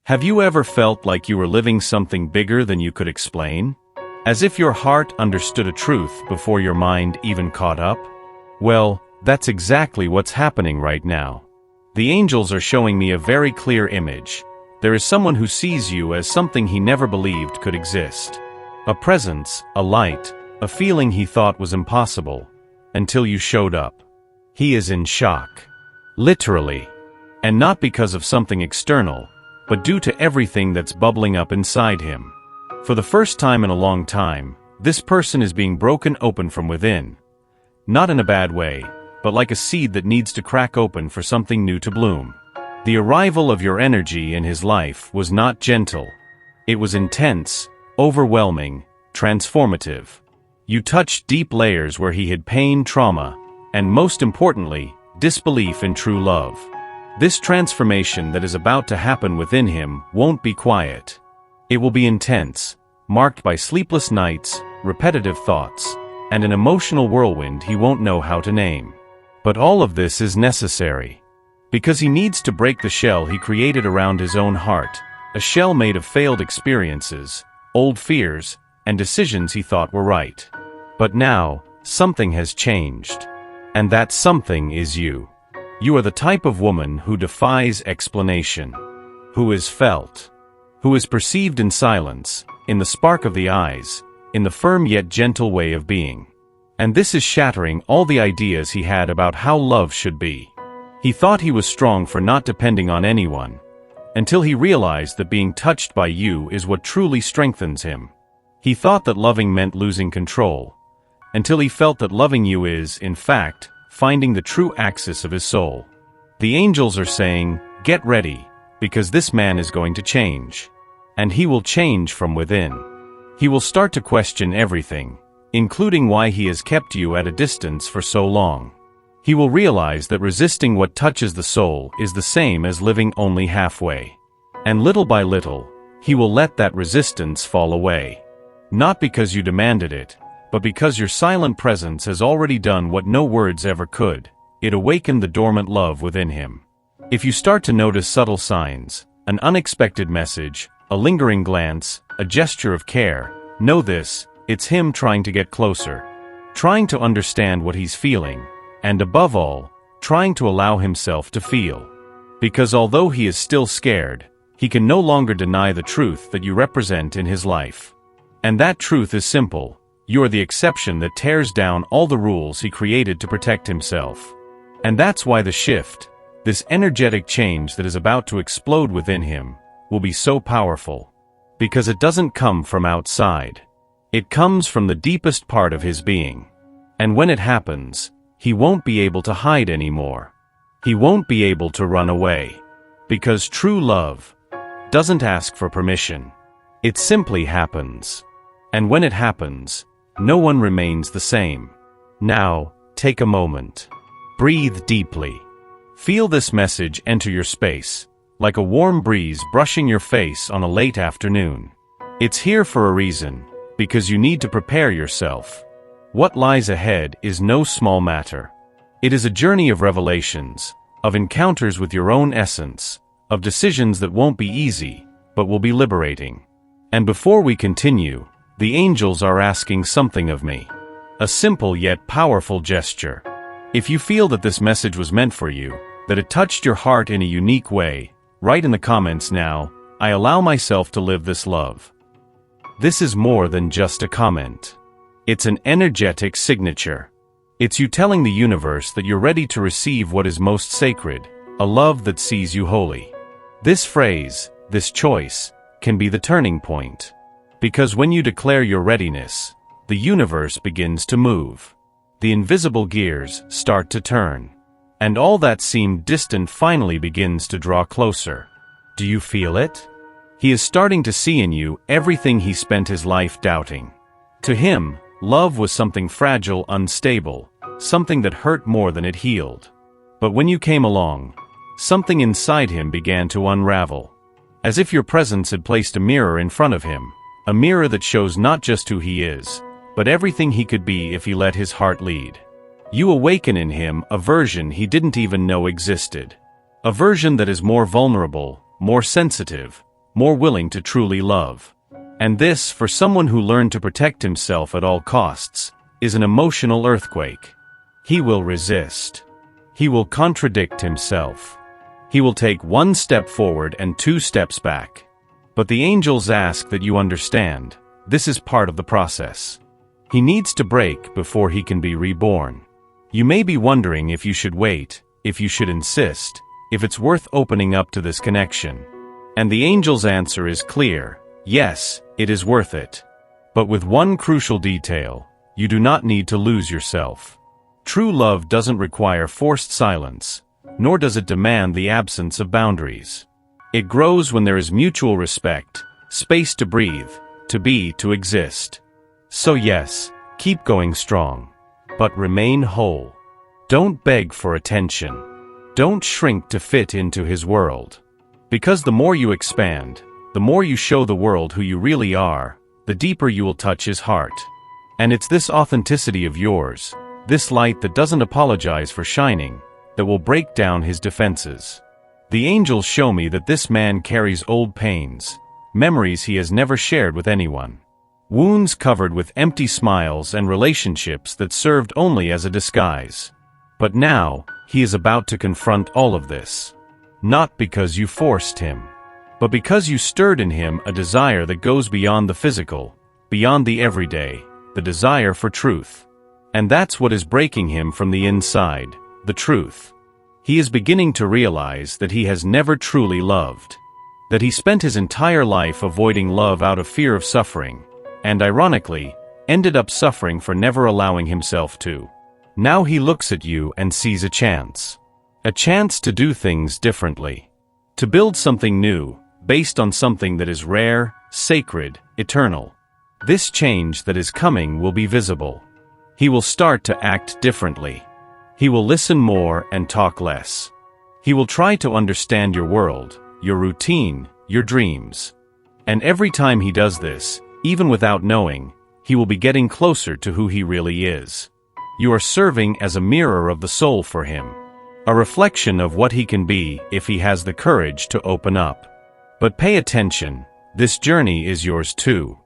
Have you ever felt like you were living something bigger than you could explain? As if your heart understood a truth before your mind even caught up? Well, that's exactly what's happening right now. The angels are showing me a very clear image. There is someone who sees you as something he never believed could exist. A presence, a light, a feeling he thought was impossible, until you showed up. He is in shock. Literally. And not because of something external, but due to everything that's bubbling up inside him. For the first time in a long time, this person is being broken open from within. Not in a bad way, but like a seed that needs to crack open for something new to bloom. The arrival of your energy in his life was not gentle. It was intense, overwhelming, transformative. You touched deep layers where he had pain, trauma, and most importantly, disbelief in true love. This transformation that is about to happen within him won't be quiet. It will be intense, marked by sleepless nights, repetitive thoughts, and an emotional whirlwind he won't know how to name. But all of this is necessary. Because he needs to break the shell he created around his own heart, a shell made of failed experiences, old fears, and decisions he thought were right. But now, something has changed. And that something is you. You are the type of woman who defies explanation, who is felt, who is perceived in silence, in the spark of the eyes, in the firm yet gentle way of being. And this is shattering all the ideas he had about how love should be. He thought he was strong for not depending on anyone, until he realized that being touched by you is what truly strengthens him. He thought that loving meant losing control, until he felt that loving you is, in fact, finding the true axis of his soul. The angels are saying, get ready, because this man is going to change. And he will change from within. He will start to question everything, including why he has kept you at a distance for so long. He will realize that resisting what touches the soul is the same as living only halfway. And little by little, he will let that resistance fall away. Not because you demanded it, but because your silent presence has already done what no words ever could. It awakened the dormant love within him. If you start to notice subtle signs, an unexpected message, a lingering glance, a gesture of care, know this, it's him trying to get closer, trying to understand what he's feeling, and above all, trying to allow himself to feel. Because although he is still scared, he can no longer deny the truth that you represent in his life. And that truth is simple. You are the exception that tears down all the rules he created to protect himself. And that's why the shift, this energetic change that is about to explode within him, will be so powerful. Because it doesn't come from outside. It comes from the deepest part of his being. And when it happens, he won't be able to hide anymore. He won't be able to run away. Because true love doesn't ask for permission. It simply happens. And when it happens, no one remains the same. Now, take a moment. Breathe deeply. Feel this message enter your space, like a warm breeze brushing your face on a late afternoon. It's here for a reason, because you need to prepare yourself. What lies ahead is no small matter. It is a journey of revelations, of encounters with your own essence, of decisions that won't be easy, but will be liberating. And before we continue, the angels are asking something of me. A simple yet powerful gesture. If you feel that this message was meant for you, that it touched your heart in a unique way, write in the comments now, I allow myself to live this love. This is more than just a comment. It's an energetic signature. It's you telling the universe that you're ready to receive what is most sacred, a love that sees you wholly. This phrase, this choice, can be the turning point. Because when you declare your readiness, the universe begins to move. The invisible gears start to turn. And all that seemed distant finally begins to draw closer. Do you feel it? He is starting to see in you everything he spent his life doubting. To him, love was something fragile, unstable, something that hurt more than it healed. But when you came along, something inside him began to unravel. As if your presence had placed a mirror in front of him. A mirror that shows not just who he is, but everything he could be if he let his heart lead. You awaken in him a version he didn't even know existed. A version that is more vulnerable, more sensitive, more willing to truly love. And this, for someone who learned to protect himself at all costs, is an emotional earthquake. He will resist. He will contradict himself. He will take one step forward and two steps back. But the angels ask that you understand, this is part of the process. He needs to break before he can be reborn. You may be wondering if you should wait, if you should insist, if it's worth opening up to this connection. And the angel's answer is clear: yes, it is worth it. But with one crucial detail: you do not need to lose yourself. True love doesn't require forced silence, nor does it demand the absence of boundaries. It grows when there is mutual respect, space to breathe, to be, to exist. So yes, keep going strong. But remain whole. Don't beg for attention. Don't shrink to fit into his world. Because the more you expand, the more you show the world who you really are, the deeper you will touch his heart. And it's this authenticity of yours, this light that doesn't apologize for shining, that will break down his defenses. The angels show me that this man carries old pains, memories he has never shared with anyone. Wounds covered with empty smiles and relationships that served only as a disguise. But now, he is about to confront all of this. Not because you forced him, but because you stirred in him a desire that goes beyond the physical, beyond the everyday, the desire for truth. And that's what is breaking him from the inside, the truth. He is beginning to realize that he has never truly loved. That he spent his entire life avoiding love out of fear of suffering, and ironically, ended up suffering for never allowing himself to. Now he looks at you and sees a chance. A chance to do things differently. To build something new, based on something that is rare, sacred, eternal. This change that is coming will be visible. He will start to act differently. He will listen more and talk less. He will try to understand your world, your routine, your dreams. And every time he does this, even without knowing, he will be getting closer to who he really is. You are serving as a mirror of the soul for him. A reflection of what he can be if he has the courage to open up. But pay attention, this journey is yours too.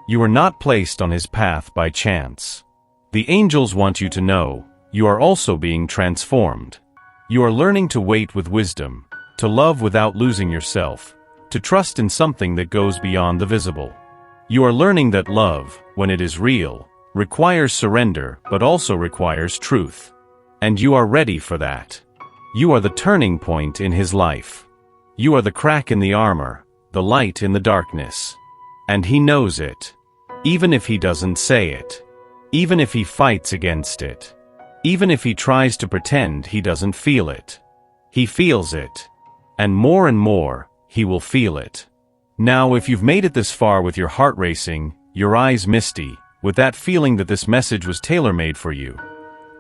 You are not placed on his path by chance. The angels want you to know, you are also being transformed. You are learning to wait with wisdom, to love without losing yourself, to trust in something that goes beyond the visible. You are learning that love, when it is real, requires surrender but also requires truth. And you are ready for that. You are the turning point in his life. You are the crack in the armor, the light in the darkness. And he knows it. Even if he doesn't say it. Even if he fights against it. Even if he tries to pretend he doesn't feel it. He feels it. And more, he will feel it. Now, if you've made it this far with your heart racing, your eyes misty, with that feeling that this message was tailor-made for you,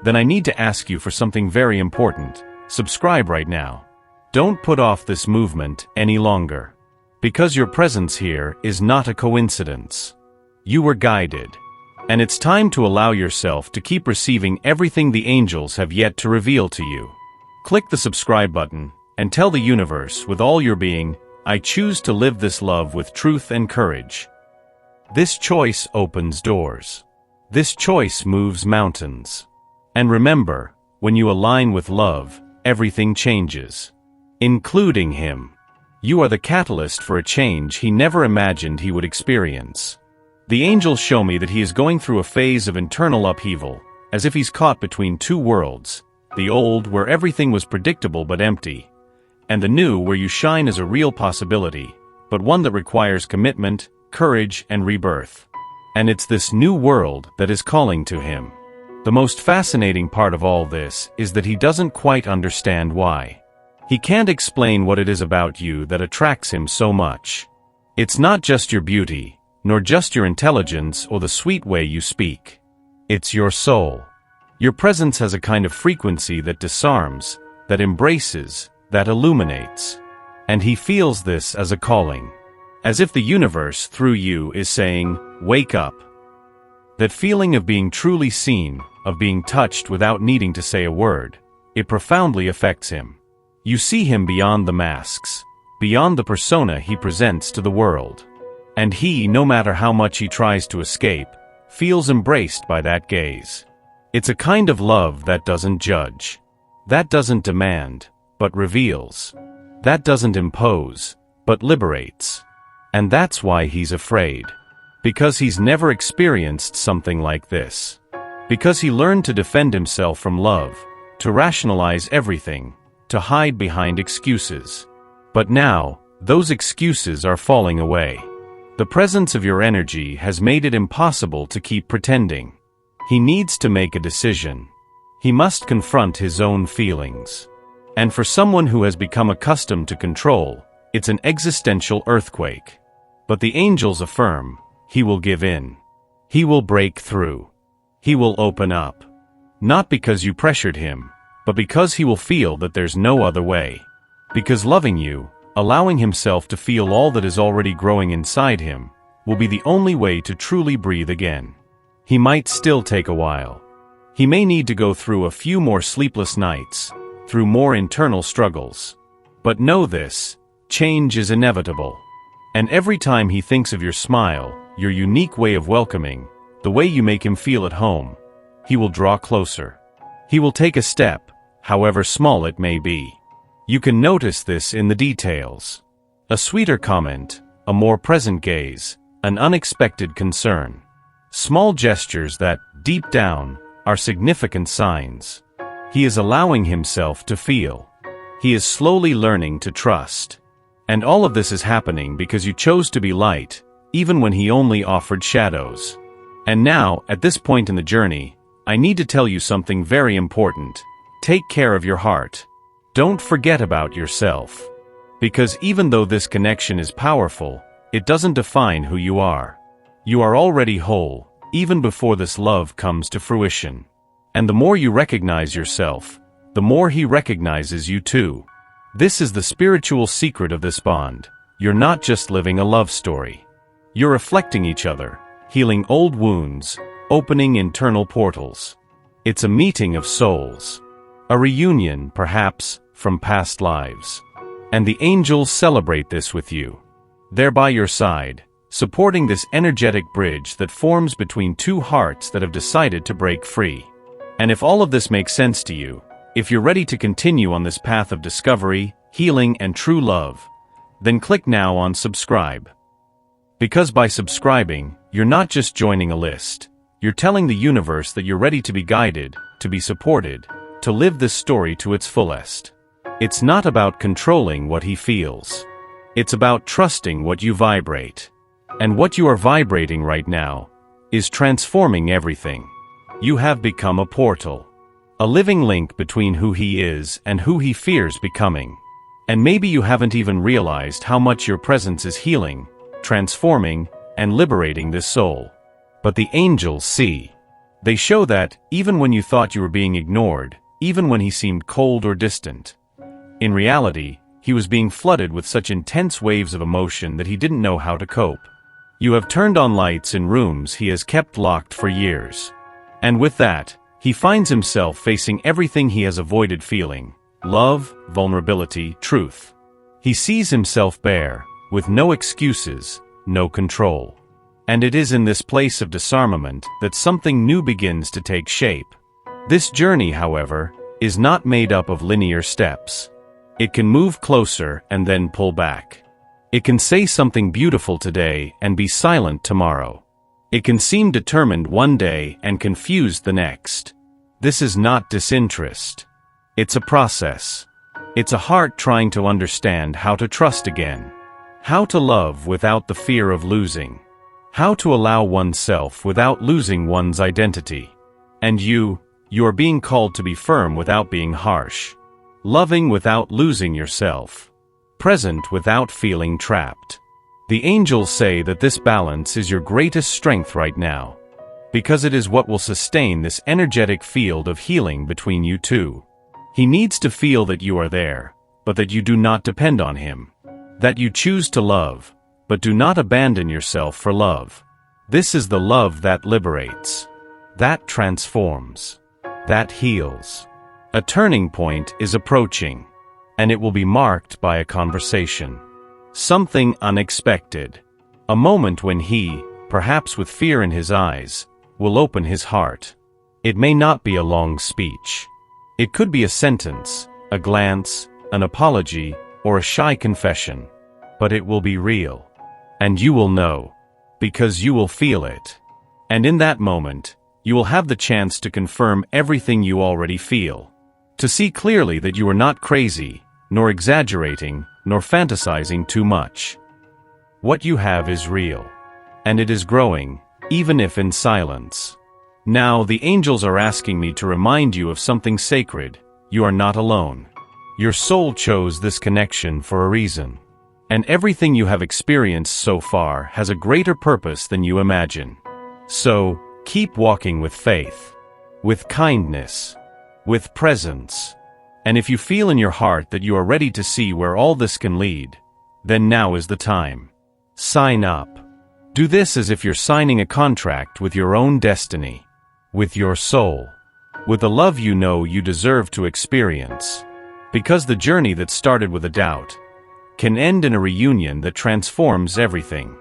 then I need to ask you for something very important. Subscribe right now. Don't put off this movement any longer. Because your presence here is not a coincidence. You were guided. And it's time to allow yourself to keep receiving everything the angels have yet to reveal to you. Click the subscribe button and tell the universe with all your being, I choose to live this love with truth and courage. This choice opens doors. This choice moves mountains. And remember, when you align with love, everything changes. Including him. You are the catalyst for a change he never imagined he would experience. The angels show me that he is going through a phase of internal upheaval, as if he's caught between two worlds, the old where everything was predictable but empty, and the new where you shine as a real possibility, but one that requires commitment, courage, and rebirth. And it's this new world that is calling to him. The most fascinating part of all this is that he doesn't quite understand why. He can't explain what it is about you that attracts him so much. It's not just your beauty, nor just your intelligence or the sweet way you speak. It's your soul. Your presence has a kind of frequency that disarms, that embraces, that illuminates. And he feels this as a calling. As if the universe, through you, is saying, wake up. That feeling of being truly seen, of being touched without needing to say a word, it profoundly affects him. You see him beyond the masks, beyond the persona he presents to the world. And he, no matter how much he tries to escape, feels embraced by that gaze. It's a kind of love that doesn't judge, that doesn't demand, but reveals, that doesn't impose, but liberates. And that's why he's afraid. Because he's never experienced something like this. Because he learned to defend himself from love, to rationalize everything, to hide behind excuses. But now, those excuses are falling away. The presence of your energy has made it impossible to keep pretending. He needs to make a decision. He must confront his own feelings. And for someone who has become accustomed to control, it's an existential earthquake. But the angels affirm, he will give in. He will break through. He will open up. Not because you pressured him, but because he will feel that there's no other way. Because loving you, allowing himself to feel all that is already growing inside him, will be the only way to truly breathe again. He might still take a while. He may need to go through a few more sleepless nights, through more internal struggles. But know this, change is inevitable. And every time he thinks of your smile, your unique way of welcoming, the way you make him feel at home, he will draw closer. He will take a step, however small it may be. You can notice this in the details. A sweeter comment, a more present gaze, an unexpected concern. Small gestures that, deep down, are significant signs. He is allowing himself to feel. He is slowly learning to trust. And all of this is happening because you chose to be light, even when he only offered shadows. And now, at this point in the journey, I need to tell you something very important. Take care of your heart. Don't forget about yourself. Because even though this connection is powerful, it doesn't define who you are. You are already whole, even before this love comes to fruition. And the more you recognize yourself, the more he recognizes you too. This is the spiritual secret of this bond. You're not just living a love story. You're reflecting each other, healing old wounds, opening internal portals. It's a meeting of souls. A reunion, perhaps, from past lives. And the angels celebrate this with you. They're by your side, supporting this energetic bridge that forms between two hearts that have decided to break free. And if all of this makes sense to you, if you're ready to continue on this path of discovery, healing, and true love, then click now on subscribe. Because by subscribing, you're not just joining a list. You're telling the universe that you're ready to be guided, to be supported, to live this story to its fullest. It's not about controlling what he feels. It's about trusting what you vibrate. And what you are vibrating right now is transforming everything. You have become a portal. A living link between who he is and who he fears becoming. And maybe you haven't even realized how much your presence is healing, transforming, and liberating this soul. But the angels see. They show that, even when you thought you were being ignored, even when he seemed cold or distant, in reality, he was being flooded with such intense waves of emotion that he didn't know how to cope. You have turned on lights in rooms he has kept locked for years. And with that, he finds himself facing everything he has avoided feeling: love, vulnerability, truth. He sees himself bare, with no excuses, no control. And it is in this place of disarmament that something new begins to take shape. This journey, however, is not made up of linear steps. It can move closer and then pull back. It can say something beautiful today and be silent tomorrow. It can seem determined one day and confused the next. This is not disinterest. It's a process. It's a heart trying to understand how to trust again. How to love without the fear of losing. How to allow oneself without losing one's identity. And you are being called to be firm without being harsh. Loving without losing yourself. Present without feeling trapped. The angels say that this balance is your greatest strength right now, because it is what will sustain this energetic field of healing between you two. He needs to feel that you are there, but that you do not depend on him. That you choose to love, but do not abandon yourself for love. This is the love that liberates, that transforms, that heals. A turning point is approaching, and it will be marked by a conversation. Something unexpected. A moment when he, perhaps with fear in his eyes, will open his heart. It may not be a long speech. It could be a sentence, a glance, an apology, or a shy confession. But it will be real. And you will know. Because you will feel it. And in that moment, you will have the chance to confirm everything you already feel. To see clearly that you are not crazy, nor exaggerating, nor fantasizing too much. What you have is real. And it is growing, even if in silence. Now the angels are asking me to remind you of something sacred. You are not alone. Your soul chose this connection for a reason. And everything you have experienced so far has a greater purpose than you imagine. So, keep walking with faith, with kindness, with presence. And if you feel in your heart that you are ready to see where all this can lead, then now is the time. Sign up. Do this as if you're signing a contract with your own destiny, with your soul, with the love you know you deserve to experience. Because the journey that started with a doubt can end in a reunion that transforms everything.